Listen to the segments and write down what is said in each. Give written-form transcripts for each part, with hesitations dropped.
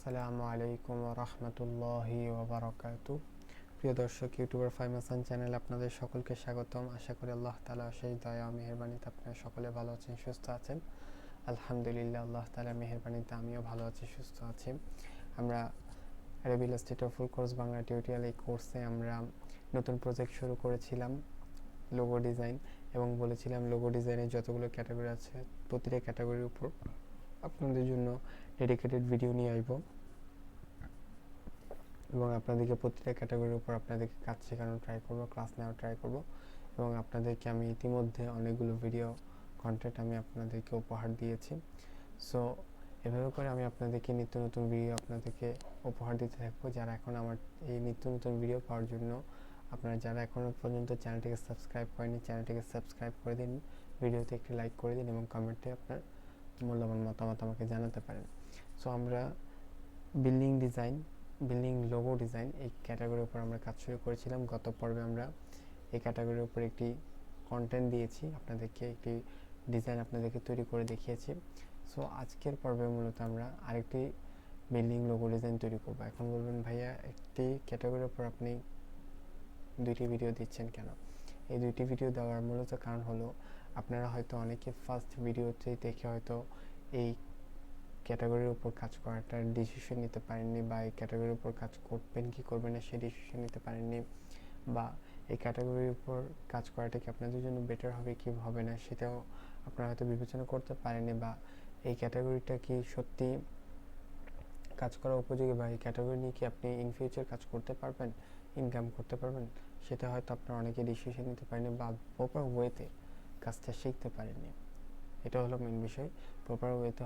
আসসালামু আলাইকুম ওয়া রাহমাতুল্লাহি ওয়া বারাকাতুহু। প্রিয় দর্শক, ইউটিউবার ফাহিম চ্যানেলে আপনাদের সকলকে স্বাগতম। আশা করি আল্লাহ তাআলা অশেষ দয়া ও মেহেরবানিতে আপনারা সকলে ভালো আছেন, সুস্থ আছেন। আলহামদুলিল্লাহ, আল্লাহ তাআলার মেহেরবানিতে আমিও ভালো আছি, সুস্থ আছি। আমরা আরবি Illustrator full course Bangla tutorial এই কোর্সে আমরা নতুন প্রজেক্ট শুরু করেছিলাম লোগো ডিজাইন, এবং বলেছিলাম লোগো ডিজাইনের যতগুলো ক্যাটাগরি আছে প্রতিটা ক্যাটাগরির উপর আপনাদের জন্য ডেডিকেটেড ভিডিও নিয়ে আসব, এবং আপনাদেরকে প্রতিটা ক্যাটাগরির উপর আপনাদেরকে কাজ শেখানো ট্রাই করব, ক্লাস নেওয়ার ট্রাই করব। এবং আপনাদেরকে আমি ইতিমধ্যে অনেকগুলো ভিডিও কন্টেন্ট আমি আপনাদেরকে উপহার দিয়েছি। সো এভাবে করে আমি আপনাদেরকে নিত্য নতুন ভিডিও আপনাদেরকে উপহার দিতে থাকবো। যারা এখন আমার এই নিত্য নতুন ভিডিও পাওয়ার জন্য আপনারা যারা এখনও পর্যন্ত চ্যানেলটিকে সাবস্ক্রাইব করেনি, চ্যানেলটিকে সাবস্ক্রাইব করে দিন, ভিডিওতে একটি লাইক করে দিন এবং কমেন্টে আপনার মূল্যবান মতামত আমাকে জানাতে পারেন। সো আমরা বিল্ডিং লোগো ডিজাইন এই ক্যাটাগরির উপর আমরা কাজ শুরু করেছিলাম। গত পর্বে আমরা এই ক্যাটাগরির উপর একটি কন্টেন্ট দিয়েছি, আপনাদেরকে একটি ডিজাইন আপনাদেরকে তৈরি করে দেখিয়েছি। সো আজকের পর্বে মূলত আমরা আরেকটি বিল্ডিং লোগো ডিজাইন তৈরি করব। এখন বলবেন, ভাইয়া একটি ক্যাটাগরির উপর আপনি দুইটি ভিডিও দিচ্ছেন কেন? এই দুইটি ভিডিও দেওয়ার মূলত কারণ হলো, আপনারা হয়তো অনেকে ফার্স্ট ভিডিওতে দেখে হয়তো এই ক্যাটাগরির উপর কাজ করাটার ডিসিশন নিতে পারেননি, বা এই ক্যাটাগরির উপর কাজ করবেন কি করবেন না সেই ডিসিশন নিতে পারেননি, বা এই ক্যাটাগরির উপর কাজ করাটা কি আপনাদের জন্য বেটার হবে কি হবে না সেটাও আপনারা হয়তো বিবেচনা করতে পারেননি, বা এই ক্যাটাগরিটা কি সত্যি কাজ করা উপযোগী, বা এই ক্যাটাগরি নিয়ে কি আপনি ইন ফিউচার কাজ করতে পারবেন, ইনকাম করতে পারবেন, সেটা হয়তো আপনারা অনেকে ডিসিশন নিতে পারেননি, বা প্রপার ওয়েতে কাজটা শিখতে পারেননি। এটা হলো মেন বিষয়। প্রপার ওয়েতে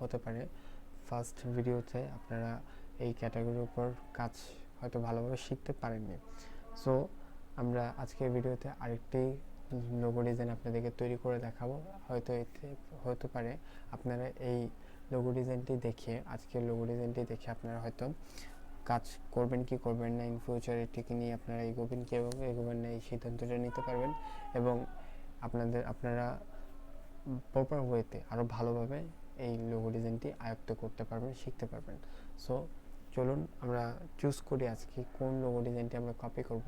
হতে পারে ফার্স্ট ভিডিওতে আপনারা এই ক্যাটাগরির উপর কাজ হয়তো ভালোভাবে শিখতে পারেননি। সো আমরা আজকের ভিডিওতে আরেকটি লোগো ডিজাইন আপনাদেরকে তৈরি করে দেখাবো। হয়তো এতে হতে পারে আপনারা এই লোগো ডিজাইনটি দেখে, আজকের লোগো ডিজাইনটি দেখে আপনারা হয়তো কাজ করবেন কি করবেন না, ইন ফিউচার এটিকে নিয়ে আপনারা এগোবেন কি এবং এগোবেন না এই সিদ্ধান্তটা নিতে পারবেন, এবং আপনারা প্রপার ওয়েতে আরও ভালোভাবে এই লোগো ডিজাইনটি আয়ত্ত করতে পারবেন, শিখতে পারবেন। সো চলুন আমরা চুজ করি আজকে কোন লোগো ডিজাইনটি আমরা কপি করব।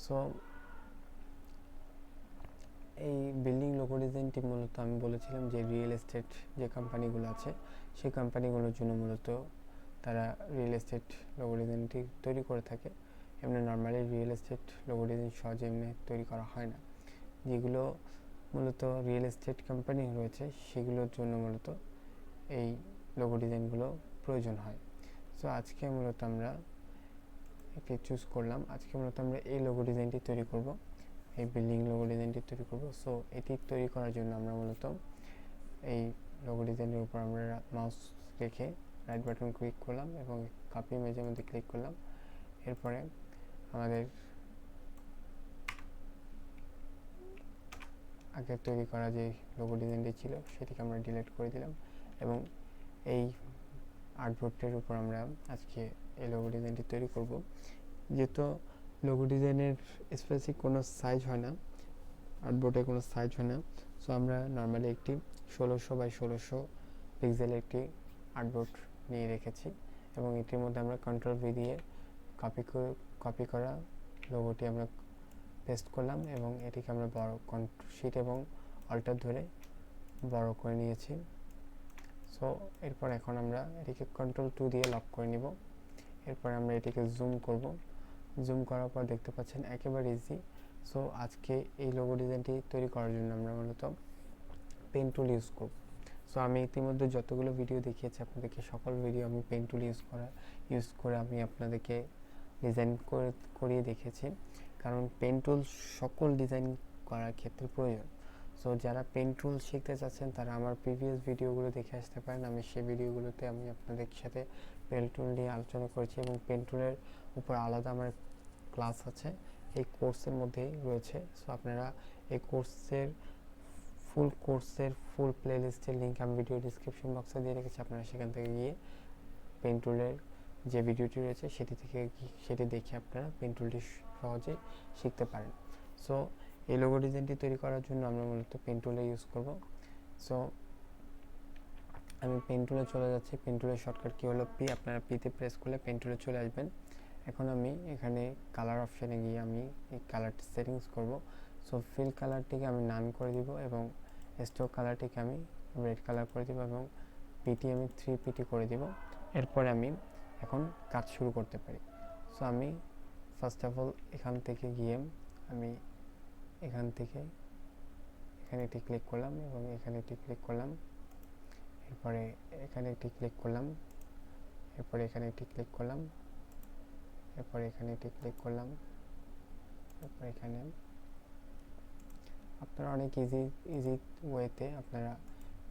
সো এই বিল্ডিং লোগো ডিজাইনটি মূলত আমি বলেছিলাম যে রিয়েল এস্টেট যে কোম্পানিগুলো আছে সেই কোম্পানিগুলোর জন্য মূলত তারা রিয়েল এস্টেট লোগো ডিজাইনটি তৈরি করে থাকে। এমনি normally real estate logo design সহজে এমনি তৈরি করা হয় না। যেগুলো মূলত রিয়েল এস্টেট কোম্পানি রয়েছে সেগুলোর জন্য মূলত এই লোগো ডিজাইনগুলো প্রয়োজন হয়। সো আজকে মূলত আমরা একটি চুজ করলাম, আজকে মূলত আমরা এই লোগো ডিজাইনটি তৈরি করব, এই বিল্ডিং লোগো ডিজাইনটি তৈরি করব। সো এটি তৈরি করার জন্য আমরা মূলত এই লোগো ডিজাইনের উপর আমরা মাউস রেখে রাইট বাটন ক্লিক করলাম এবং কপি ইমেজের মধ্যে ক্লিক করলাম। এরপরে আমাদের আগে তৈরি করা যে লোগো ডিজাইনটি ছিল সেটিকে আমরা ডিলিট করে দিলাম, এবং এই আর্টবোর্ডের উপর আমরা আজকে এই লোগো ডিজাইনটি তৈরি করব। যেহেতু লোগো ডিজাইনের স্পেসিফিক কোনো সাইজ হয় না, আর্টবোর্ডে কোনো সাইজ হয় না, সো আমরা নর্মালি একটি 1600 বাই 1600 পিক্সেলের একটি আর্টবোর্ড নিয়ে রেখেছি, এবং এটির মধ্যে আমরা কন্ট্রোল ভি দিয়ে কপি করা লোগোটি আমরা পেস্ট করলাম, এবং এটিকে আমরা বড় শিট এবং অল্টার ধরে বড় করে নিয়েছি। সো এরপর এখন আমরা এটিকে কন্ট্রোল 2 দিয়ে লক করে নিব। এরপর আমরা এটিকে জুম করব। জুম করার পর দেখতে পাচ্ছেন একেবারে ইজি। সো আজকে এই লোগো ডিজাইনটি তৈরি করার জন্য আমরা মূলত পেন টুল ইউজ করব। সো আমি ইতিমধ্যে যতগুলো ভিডিও দেখিয়েছি আপনাদেরকে সকল ভিডিও আমি পেন টুল ইউজ করে আমি আপনাদেরকে ডিজাইন করিয়ে দেখেছি, কারণ পেন টুল সকল ডিজাইন করার ক্ষেত্রে প্রয়োজন। সো যারা পেন টুল শিখতে চাচ্ছেন তারা আমার প্রিভিয়াস ভিডিওগুলো দেখে আসতে পারেন। আমি সেই ভিডিওগুলোতে আমি আপনাদের সাথে পেন টুল নিয়ে আলোচনা করেছি, এবং পেন টুলের উপর আলাদা আমার ক্লাস আছে, এই কোর্সের মধ্যেই রয়েছে। সো আপনারা এই কোর্সের ফুল প্লেলিস্টের লিঙ্ক আমি ভিডিও ডিসক্রিপশন বক্সে দিয়ে রেখেছি, আপনারা সেখান থেকে গিয়ে পেন টুলের যে ভিডিওটি রয়েছে সেটি দেখে আপনারা পেন টুলটি সহজেই শিখতে পারেন। সো এই লোগো ডিজাইনটি তৈরি করার জন্য আমরা মূলত পেন টুলে ইউজ করব। সো আমি পেন টুলে চলে যাচ্ছি। পেন টুলের শর্টকাট কী হলো পি, আপনারা পিতে প্রেস করলে পেন টুলে চলে আসবেন। এখন আমি এখানে কালার অপশানে গিয়ে আমি এই কালারটি সেটিংস করব। সো ফিল কালারটিকে আমি নান করে দিব এবং স্ট্রোক কালারটিকে আমি রেড কালার করে দিব এবং পিটি আমি 3 পিটি করে দিব। এরপরে আমি এখন কাজ শুরু করতে পারি। সো আমি ফার্স্ট অফ অল এখান থেকে গিয়ে আমি এখানে একটি ক্লিক করলাম এবং এখানে একটি ক্লিক করলাম, এরপরে এখানে একটি ক্লিক করলাম, এরপরে এখানে একটি ক্লিক করলাম, এরপরে এখানে একটি ক্লিক করলাম, এরপর এখানে আপনারা অনেক ইজি ওয়েতে আপনারা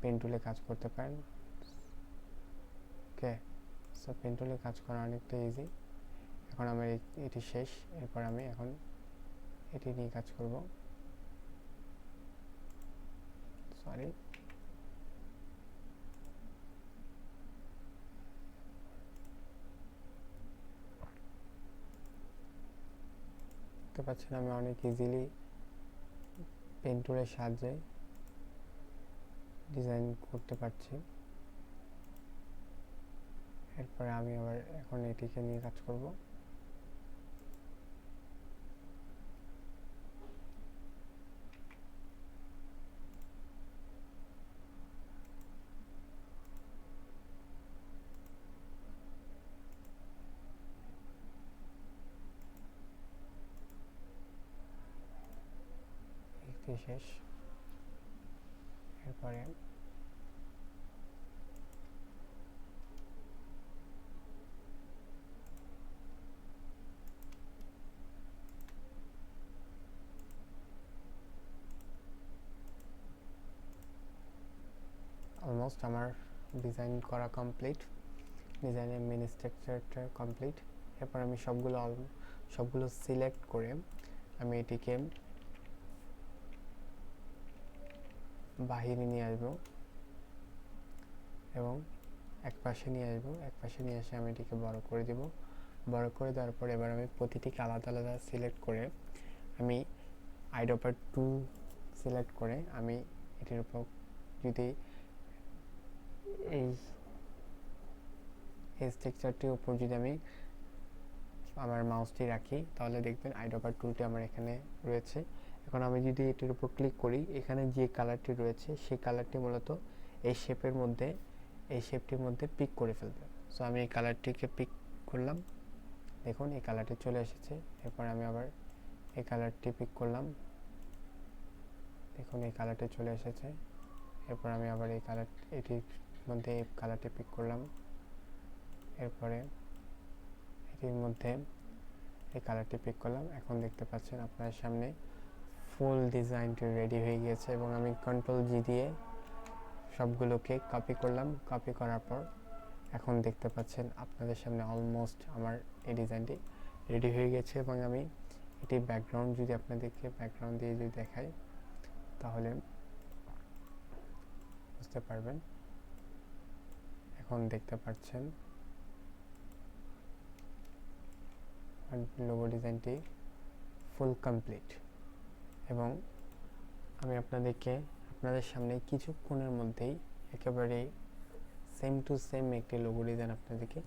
পেন টুলে কাজ করতে পারেন। ওকে, সো পেন টুলে কাজ করা অনেকটা ইজি। এখন আমার এটি শেষ, এরপর আমি এখন এটি নিয়ে কাজ করব। সরি, দেখতে পাচ্ছেন আমি অনেক ইজিলি পেন টুলের সাহায্যে ডিজাইন করতে পারছি। এরপরে আমি আবার এখন এটিকে নিয়ে কাজ করব। এটি শেষ, এরপরে অলমোস্ট আমার ডিজাইন করা কমপ্লিট, ডিজাইনের মেন স্ট্রাকচারটা কমপ্লিট। এরপর আমি সবগুলো সিলেক্ট করে আমি এটিকে বাহিরে নিয়ে আসবো এবং এক পাশে নিয়ে এসে আমি এটিকে বড় করে দেব। বড় করে দেওয়ার পর এবার আমি প্রতিটিকে আলাদা আলাদা সিলেক্ট করে আমি আইড্রপার 2 সিলেক্ট করে আমি এটির উপর যদি এই স্ট্রাকচারটির উপর যদি আমি আমার মাউসটি রাখি তাহলে দেখবেন আইড্রপার টুলটি আমার এখানে রয়েছে। এখন আমি যদি এটির উপর ক্লিক করি, এখানে যে কালারটি রয়েছে সেই কালারটি মূলত এই শেপটির মধ্যে পিক করে ফেলবে। সো আমি এই কালারটিকে পিক করলাম, দেখুন এই কালারটি চলে এসেছে। এরপর আমি আবার এই কালারটি পিক করলাম, দেখুন এই কালারটি চলে এসেছে। এরপর আমি আবার এটির মধ্যে এই কালারটি পিক করলাম, এরপরে এটির মধ্যে এই কালারটি পিক করলাম। এখন দেখতে পাচ্ছেন আপনার সামনে ফুল ডিজাইনটি রেডি হয়ে গিয়েছে এবং আমি কন্ট্রোল জি দিয়ে সবগুলোকে কপি করলাম। কপি করার পর এখন দেখতে পাচ্ছেন আপনাদের সামনে অলমোস্ট আমার এই ডিজাইনটি রেডি হয়ে গেছে এবং আমি এটি ব্যাকগ্রাউন্ড যদি আপনাদেরকে ব্যাকগ্রাউন্ড দিয়ে যদি দেখাই তাহলে বুঝতে পারবেন। এখন দেখতে পাচ্ছেন লোগো ডিজাইনটি ফুল কমপ্লিট এবং আমি আপনাদের সামনে কিছুক্ষণের মধ্যেই একেবারে সেম টু সেম একটি লোগো ডিজাইন আপনাদেরকে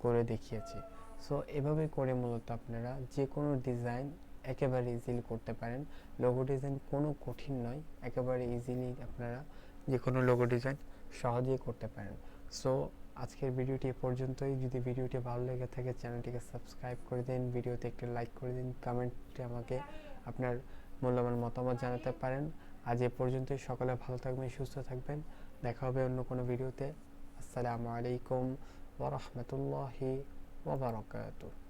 করে দেখিয়েছি। সো এভাবে করে মূলত আপনারা যে কোনো ডিজাইন একেবারে ইজিলি করতে পারেন। লোগো ডিজাইন কোনো কঠিন নয়, একেবারে ইজিলি আপনারা যে কোনো লোগো ডিজাইন সহজেই করতে পারেন। সো আজকের ভিডিওটি এ পর্যন্তই। যদি ভিডিওটি ভালো লেগে থাকে চ্যানেলটিকে সাবস্ক্রাইব করে দিন, ভিডিওতে একটি লাইক করে দিন, কমেন্টে আমাকে আপনার মূল্যবান মতামত জানাতে পারেন। আজ এ পর্যন্তই। সকলে ভালো থাকবেন, সুস্থ থাকবেন। দেখা হবে অন্য কোনো ভিডিওতে। আসসালামু আলাইকুম ওয়া রাহমাতুল্লাহি ওয়া বারাকাতুহু।